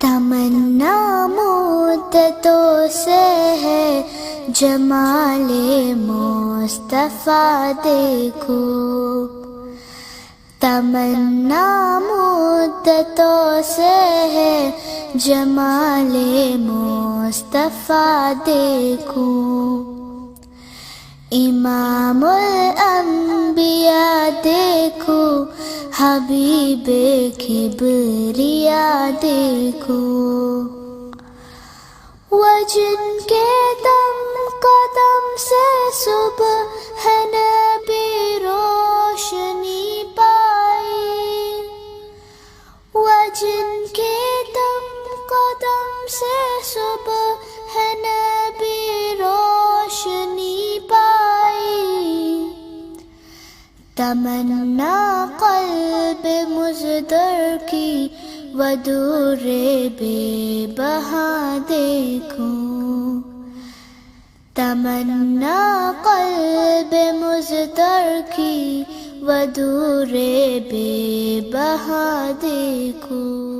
تمنا مدتوں سے ہے جمال مصطفیٰ دیکھو، تمنا مدتوں سے ہے جمال مصطفیٰ دیکھو، امام الانبیاء دیکھو، حبیب کبریا دیکھو، وہ جن کے دم قدم سے صبح نبی روشنی پائی، وہ جن کے دم قدم سے صبح نبی روشنی پائی، تمنا قلب مزدر کی ودور بے بہا دیکھو، تمنا قلب مزدر کی ودور بے بہا دیکھو۔